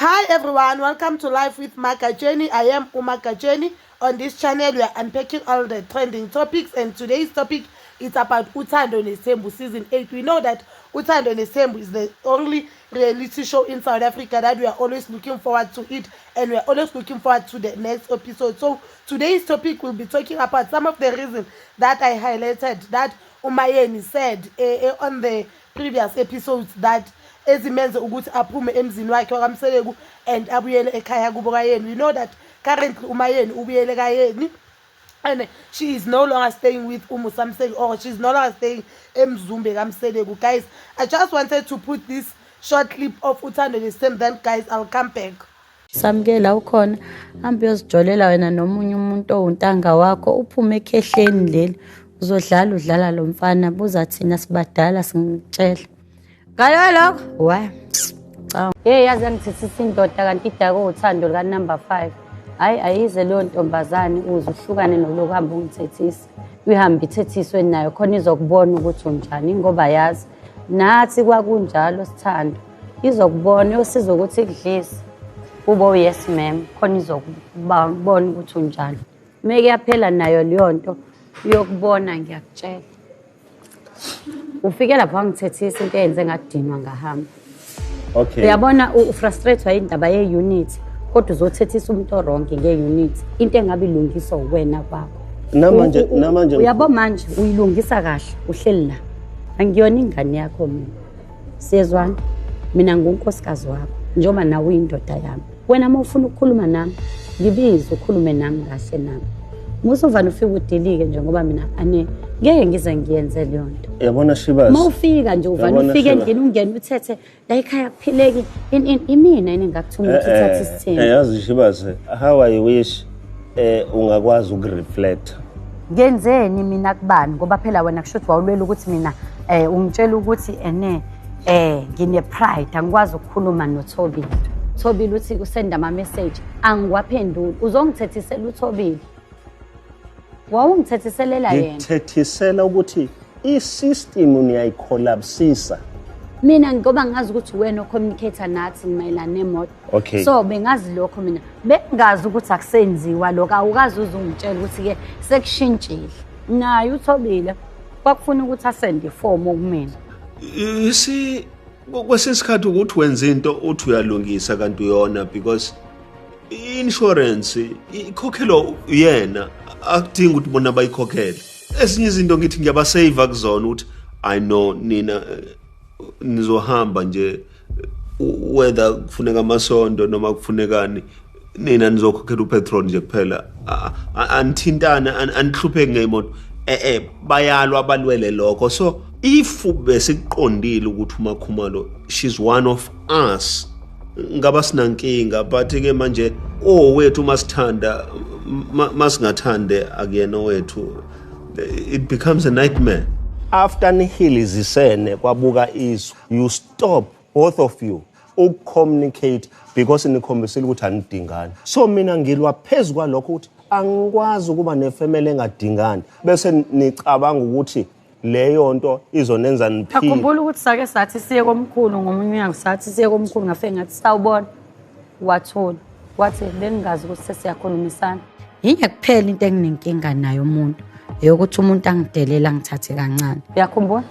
Hi everyone, welcome to Life with Makajeni. I am Umakajeni. On this channel, we are unpacking all the trending topics, and today's topic is about Uthando Nesembu season 8. We know that Uthando Nesembu is the only reality show in South Africa that we are always looking forward to it, and we are always looking forward to the next episode. So today's topic will be talking about some of the reasons that I highlighted that Umayeni said on the previous episodes that ezimenze ukuthi aphume emzini wakhe wakamseleku and abuyele ekhaya kubo kayeni. We know that currently umayeni ubuyele kayeni and she is no longer staying with Umusamseli, or she's no longer staying emzumbe kamseleku. Guys, I just wanted to put this short clip of Uthando Nesembu, then guys I'll come back. Samkela ukhona hambe uyozijolela wena nomunye umuntu owuntanga wakho uphume ekhehleni leli uzodlala udlala lo mfana buza thina sibadala singitshela ngalo lokho wa cha yazi angithithisa indoda kanti idako uthando lika number 5 hayi ayize leyo ntombazane uze uhlukane nolokuhamba ungithethisa uyihambe ithethiswe nayo khona izokubona ukuthi unjani ngoba yazi nathi kwakunjalo sithando izokubona yosiza ukuthi kudlisa ubo yes ma'am khona izokubona ukuthi unjani meke yaphela nayo leyo nto uyokubona ngiyakutshela ufike lapha ngithethisa into eyenze ngadinwa ngahamba. Okay. Uyabona ufrustrate indaba ye-unit kodwa uzothethisa umuntu oronke nge-unit into engabe ilungiswa wena kwakho. Namanje uyabo manje uyilungisa kahle uhleli la. Angiyona ingane yakho mina. Siyezwana mina ngunkosikazi wakho njengoba nawe uyindoda yami. Wena mawufuna ukukhuluma nami ngibize ukhulume nami kahle nami. Musovana ufike udelike njengoba mina ngeke ngize ngiyenze leyo nto. Yabona Shibazi. Mawufika nje uvana ufike endlini ungene uthethe la ekhaya kuphileki imina engakuthuma ukuthi uthathe isithembu. Yazi Shibazi, how I wish ungakwazi ukureflect. Ngenzeni mina kubani ngoba phela wena kusho ukuthi wawulela ukuthi mina ungitshela ukuthi ngine pride angikwazi ukukhuluma noThobile. Thobile uthi usenda ama message angiwaphenduli uzongithethisela uThobile. Wawungithethiselela yena. Ngithethisela ukuthi i-system niyayicollapsisa. Mina ngoba ngazi ukuthi wena ocommunicator nathi mayelana nemoto. Okay. So bengazi lokho mina. Bengazi ukuthi akusenziwa lokho awukazi uzungitshela ukuthi ke sekushintshile. Naye uThobile kwakufuna ukuthi asende iform kumina. See kwesesikhathi ukuthi wenza into uthi uyalungisa kanti uyona because insurance ikhokhelo yena akudingi ukuthi bona bayikhokhele. Ezinye izinto ngithi ngiyabasave kuzona ukuthi I know nina nizohamba nje whether kufuneka amasonto noma kufunekani nina nizokhokhela upetrol nje kuphela anithintana anihlupheki ngemoto bayalwa abalwele lokho. So if besikuqondile ukuthi uMakhumalo she's one of us ngaba sinankinga but ke manje wethu masithanda masingathande akuyena wethu it becomes a nightmare. After nihilizisene kwabuka izwi you stop both of you ucommunicate because nikhombisile ukuthi anidingani. So mina ngilwa phezulu kwalokho ukuthi angikwazi ukuba nefamily engadingani bese nicabanga ukuthi leyo nto izonenza niphile. Akhumbula ukuthi sake sathi siye komkhulu ngomunye yangisathi siye komkhulu ngafe ngathi sawubona wathola wathi bengazi ukuthi sesiyakhulumisana. Yinye kuphela into enginenkinga nayo umuntu eyokuthi umuntu angidelela ngithathe kancane. Uyakhumbula?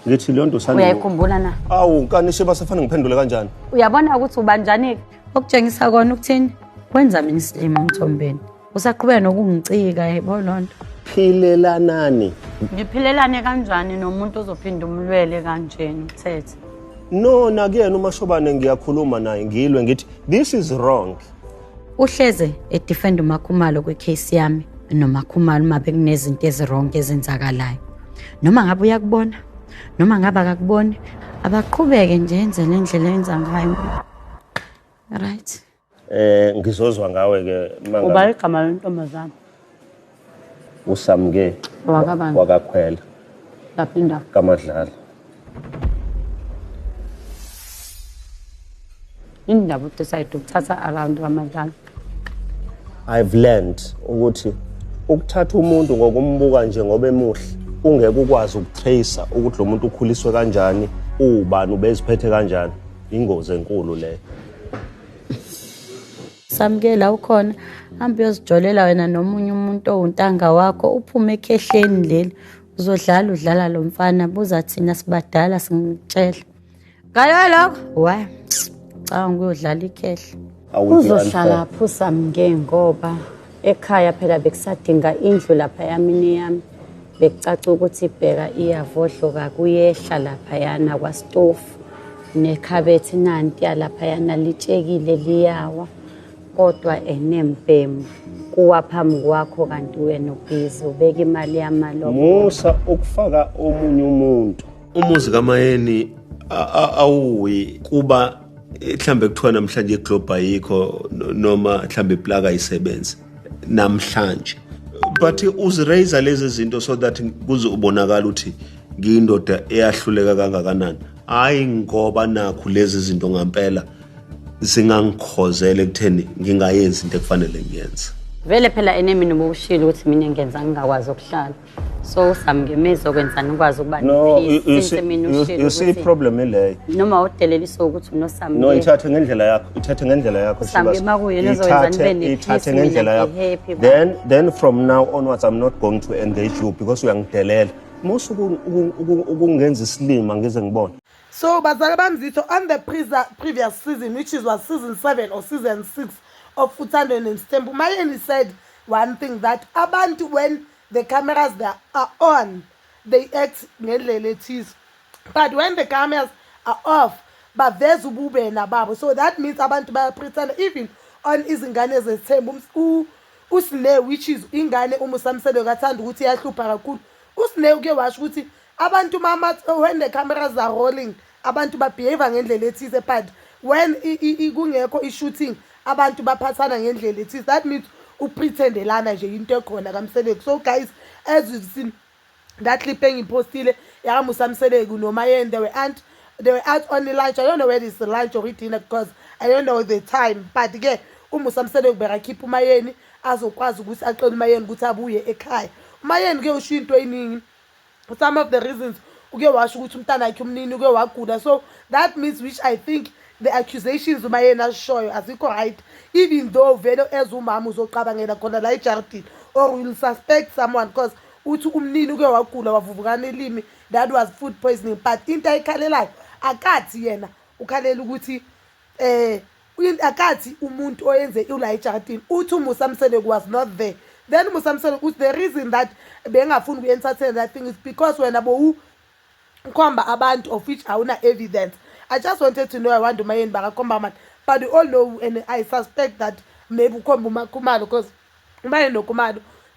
Ngithi leyo nto sani. Uyayikhumbula na? Awu kanishe basafana ngiphendule kanjani? Uyabona ukuthi ubanjani okutshengisa kona ukuthini kwenza mina isilimo umthombeni. Usaqhubeka nokungicika yebo lonto. Philelanani. Ngiphilelane kanjani nomuntu ozophinda umlwele kanjeni uthethe? No nakuyena uMashobane ngiyakhuluma naye ngilwe ngithi this is wrong. Uhleze edefend uMakhumalo kwecase yami noMakhumalo mabe kunezinto ezirong ezenzakalayo. Noma ngabe uyakubona noma ngabe akakuboni abaqhubeke nje enze lendlela enza ngayo. Right. Ngizozwa ngawe ke manga. Uba igama lentombazana. Usamke Wakabani. Wakakhwela. Laphinda. Kamadlala. Indaba decide ukuthatha around kamadlala. I've learned ukuthi ukuthatha umuntu ngokumbuka nje ngoba emuhle ungeke ukwazi ukutracer ukuthi lo muntu ukhuliswe kanjani ubani ubeziphethe kanjani ingozi enkulu le. usamukela ukhona hambe uyozijolela wena nomunye umuntu owuntanga wakho uphume ekhehleni leli uzodlala udlala lo mfana buza thina sibadala singitshela ngalo lokho wa cha ngiyodlala ikhehle uzohlala pho samke ngoba ekhaya phela bekusadinga indlu lapha yamini yami bekucaca ukuthi ibheka iyavodloka kuyehla lapha yana kwastofu nekhabethi nanti lapha yana litshekile liyawa kodwa enembhemu kuwa phambi kwakho kanti wena ubhizi ubeka imali yamaloko musa ukufaka omunye umuntu umuzi kaMayeni awuyi kuba mhlambe kuthiwa namhlanje iGlobe ayikho noma mhlambe iplaka ayisebenzi namhlanje but uziraise lezi zinto so that kuze ubonakala ukuthi ngiyindoda eyahluleka kangakanani hayi ngoba nakho lezi zinto ngempela zingangikhozela ekutheni ngingayenzi into ekufanele ngiyenze vele phela enemini ubushilo ukuthi mina ngenza ngingakwazi ukuhlala so samngemeza okwenzana ukwazi ukuba you see problem ile noma udeleliso ukuthi unosami no ithathe ngendlela yakho samngema kuyena ozowenza nibe ithathe ngendlela yakho then from now onwards I'm not going to engage you because uyangidelela musu ukungenza isilima ngize ngibone. So bazali bamzitho on the previous season, which was season 7 or season 6 of Uthando Nestembu, Mayeni said one thing, that abantu when the cameras are on, they act ngendlela. But when the cameras are off, but there's ubube nababo. So that means abantu ba pretend even on izingane zeThembu usine, which is ingane umusamselo kathanda ukuthi yahlupha kakhulu. Usine uke washo ukuthi abantu mama when the cameras are rolling abantu ba behave ngendlela ethize, but when kungekho ishooting abantu baphathana ngendlela ethize. That means uprethendelana nje into ekhona kaMseleki. So guys, as you've seen that clip engipostile ya Musamseleki noMayeni, they were out on the lunch. I don't know whether it's the lunch or dinner because I don't know the time, but again uMusamseleki berakhipha uMayeni azokwazi ukuthi aqele uMayeni ukuthi abuye ekhaya. uMayeni ke usho into eningi. Some of the reasons uke washo ukuthi umntana wakhe umnini uke wagula. So that means, which I think the accusations uMayeni ashoyo azikho right, even though vele as umama uzoqabangela khona la eJardini or will suspect someone because uthi umnini uke wagula wavuvukana elimi, that was food poisoning. But into ayikhalelayo akathi yena ukhalela ukuthi akathi umuntu oyenze ula eJardini uthi uMusamseleki was not there. Then Musamseleki, the reason that bengafuni ku-entertain that thing is because when abo ukhomba abantu of which awuna evidence. I just wanted to know, I want to Umayeni bakakhomba manje, but you all know, and I suspect that maybe ukhomba uMakhumalo because Umayeni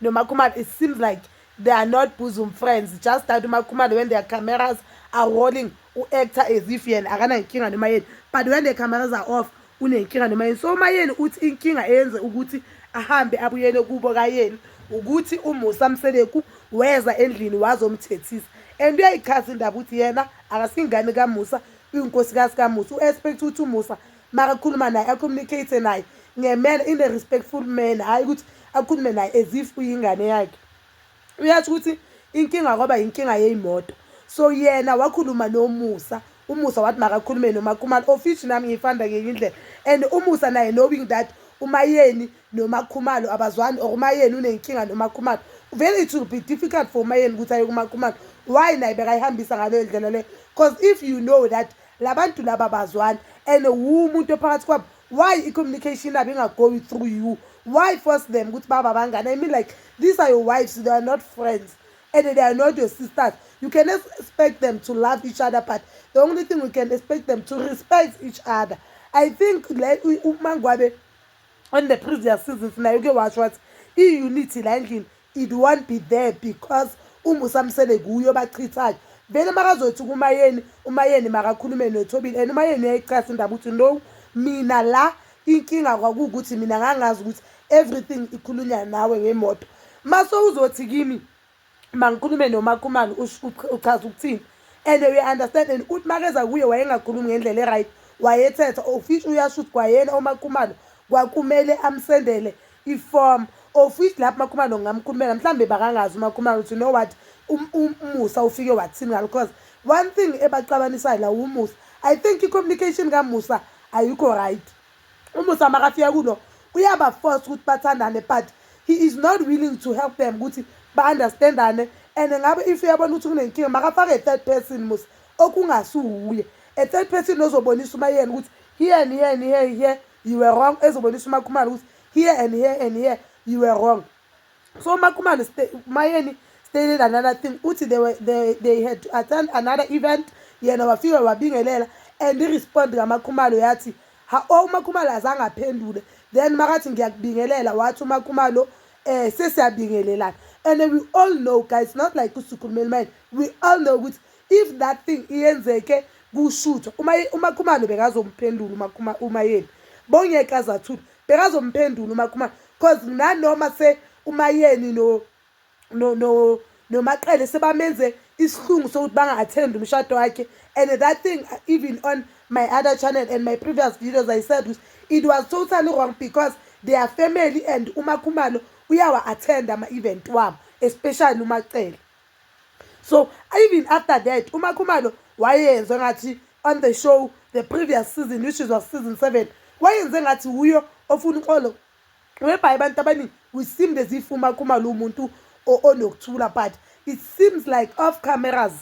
noMakhumalo, it seems like they are not bosom friends. Just that uMakhumalo, when their cameras are rolling, u-actor as if yena akana inkinga noMayeni, but when the cameras are off unenkinga noMayeni. So uMayeni uthi inkinga eyenze ukuthi ahambe abuyele kubo kayeni ukuthi uMusamseleki weza endlini wazomthethisa, and uyayichaza indaba ukuthi yena akasingane kaMusa, uyinkosikazi kaMusa. U-expect ukuthi uMusa makakhuluma naye acommunicate naye ngeman in a respectful manner, hayi ukuthi akhulume naye as if uyingane yakhe. Uyasho ukuthi inkinga kwaba inkinga yeyimoto, so yena wakhuluma noMusa. uMusa wathi makakhulume noMakhumalo, of which nami ngifanda ngenye indlela, and uMusa naye knowing that uMayeni noMakhumalo abazwani or uMayeni unenkinga noMakhumalo, very it will be difficult for uMayeni ukuthi aye kuMakhumalo. Why naye bekayihambisa ngale ndlela le? Because if you know that labantu laba bazwani and umuntu phakathi kwabo, why i-communication yabo ingagoi through you? Why force them ukuthi baba bangani? I mean, like, these are your wives, they are not friends and they are not your sisters. You can expect them to love each other, but the only thing we can expect them to respect each other. I think like uMangwabe on the previous seasons now you get what unity landing, it won't be there because uMusamseleki uyobachithayo. Vele makazothi uMayeni makakhulume noThobile, and uMayeni uyayichaza indaba ukuthi no, mina la inkinga kwakukuthi mina ngangazi ukuthi everything ikhulunywa nawe ngemoto. Maso uzothi kimi mangikhulume noMakhumalo uchaza ukuthini, and we understand, and uthi makeza kuye wayengakhulumi ngendlela eright, wayethetha of which uyasho ukuthi kwayena uMakhumalo kwakumele amsendele iform of which lapho uMakhumalo ngamkhulumela mhlambe bakangazi uMakhumalo ukuthi know what uMusa ufike wathini ngalo, because one thing ebaxabanisayo la uMusa, I think i-communication kaMusa ayikho right. uMusa makafika kulo uyabaforce ukuthi bathandane, but he is not willing to help them ukuthi ba-understandane. And ngabe if uyabona ukuthi kunenkinga makafake a-third person mos okungasuye, a-third person ozobonisa uMayeni ukuthi here and here and here, here you were wrong, ezobonisa uMakhumalo ukuthi here and here and here you were wrong. So Makhumalo Mayeni stated another thing uthi they had to attend another event yena wafika wabingelela, and i-respond kaMakhumalo yathi uMakhumalo azange aphendule. Then makathi ngiyakubingelela wathi uMakhumalo sesiyabingelelana. And we all know guys, not like uSukhulumela manje, we all know ukuthi if that thing iyenzeke kushuthwa uMakhumalo bekazomphendula uMayeni, bongeke azathula bekazomphendula uMakhumalo, because nanoma se uMayeni no Maqele sebamenze isihlungu sokuthi banga-attend umshado wakhe. And that thing, even on my other channel and my previous videos, I said it was totally wrong because they are family and uMakhumalo uyawa-attend ama-event wabo, especially uMaqele. So even after that uMakhumalo wayenze ngathi on the show the previous season, which was season 7, wayenze ngathi uyo ofuna uxolo, whereby abantu abaningi we seemed as if uMakhumalo umuntu onokuthula, but it seems like off cameras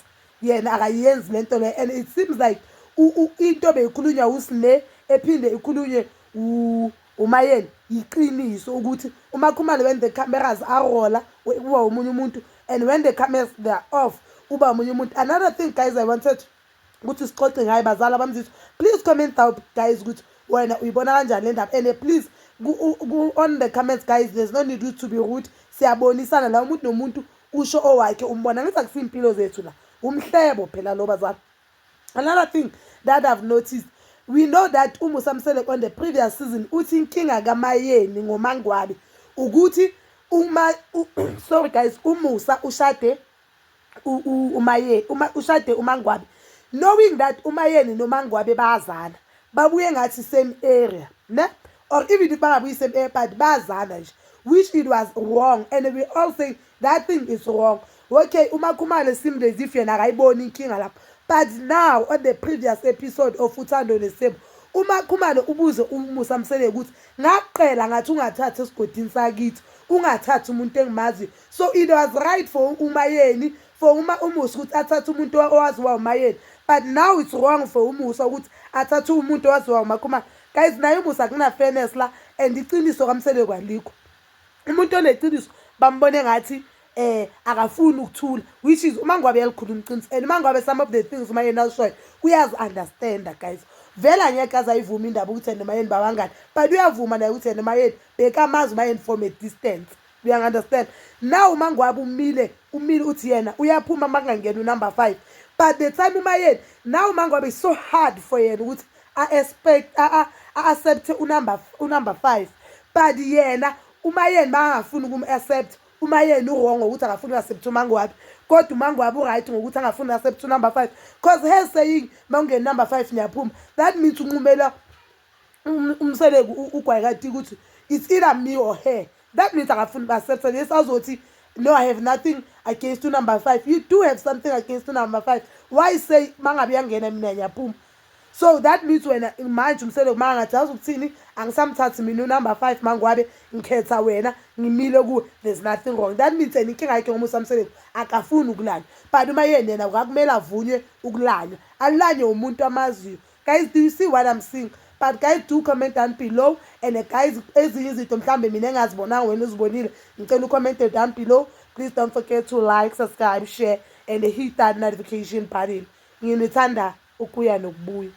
yena akayenzi lento le. And it seems like into beyikhulunywa uSine ephinde ikhulunywe uMayeni iqiniso ukuthi uMakhumalo when the cameras arola uba umunye umuntu, and when the cameras they are off uba umunye umuntu. Another thing guys I wanted ukuthi sixoxe ngayo bazala bamzithu, please comment down guys ukuthi wena uyibona kanjani le ndaba. And please go on the comments guys, there's no need to be rude, siyabonisana la umuntu nomuntu usho owakhe umbona ngithi akusimpilo zethu la umhlebo phela lo bazala. Another thing that I've noticed, we know that uMusa Msele on the previous season uthi inkinga kaMayeni ngoMangwabi ukuthi sorry guys, uMusa ushade uMayeni ushade uMangwabi, knowing that uMayeni noMangwabi bayazana, babuye ngathi same area ne, or even if bangabuyi same area but bayazana nje, which it was wrong. And we all say that thing is wrong. Okay, uMakhumalo seemed as if yena akayiboni inkinga lapho, but now on the previous episode of Uthando Nesembu uMakhumalo ubuze uMusa Msele ukuthi ngaqela ngathi ungathatha esigodini sakithi, ungathatha umuntu engimazi. So it was right for uMayeni, for uMusa ukuthi athathe umuntu owaziwa uMayeni, but now it's wrong for uMusa ukuthi athathe umuntu owaziwa uMakhumalo. Guys, naye uMusa kuna fairness la, and iqiniso kaMsele kwalikho. Umuntu oneqiniso bambone ngathi akafuni ukuthula, which is uMangwabi yalikhuluma iqiniso. And uMangwabi some of the things uMayeni ashoyo uyazi understand guys, vela ngeke azayivuma indaba ukuthi yena uMayeni babangani, but uyavuma naye ukuthi yena uMayeni bekamazi uMayeni from a distance. You understand? Now uMangwabi umile uthi yena uyaphuma makangena u-number 5, but the time uMayeni, now uMangwabi is so hard for yena ukuthi accept u-number 5, but yena uMayeni bangafuni ukum-accept uMayeni uwrong ukuthi akafuni accept uMangwabi, kodwa uMangwabi uright ngokuthi angafuni accept number 5, because her saying mawungena number 5 niyaphuma, that means unqumela uMsele ugwayekati ukuthi it's either me or her. That means akafuni accept. Yes, azothi no, I have nothing against number 5. You do have something against number 5. Why say mangabi yangena mina ngiyaphuma? So that means wena manje uMsele mangathi azokuthini angisamthathi mina number 5 Mangwabi ngikhetha wena ngimile ku, there's nothing wrong. That means inkinga yakhe ngoMusa Msele akafuni ukulanya, but uMayeni yena akakumela avunywe ukulanya, alanye umuntu amaziyo. Guys, do you see what I'm saying? But guys, do comment down below, and guys ezinye izinto mhlambe mina engazibonanga wena uzibonile ngicela ucomment down below. Please don't forget to like, subscribe, share and hit that notification button. Nginithanda ukuya nokubuya.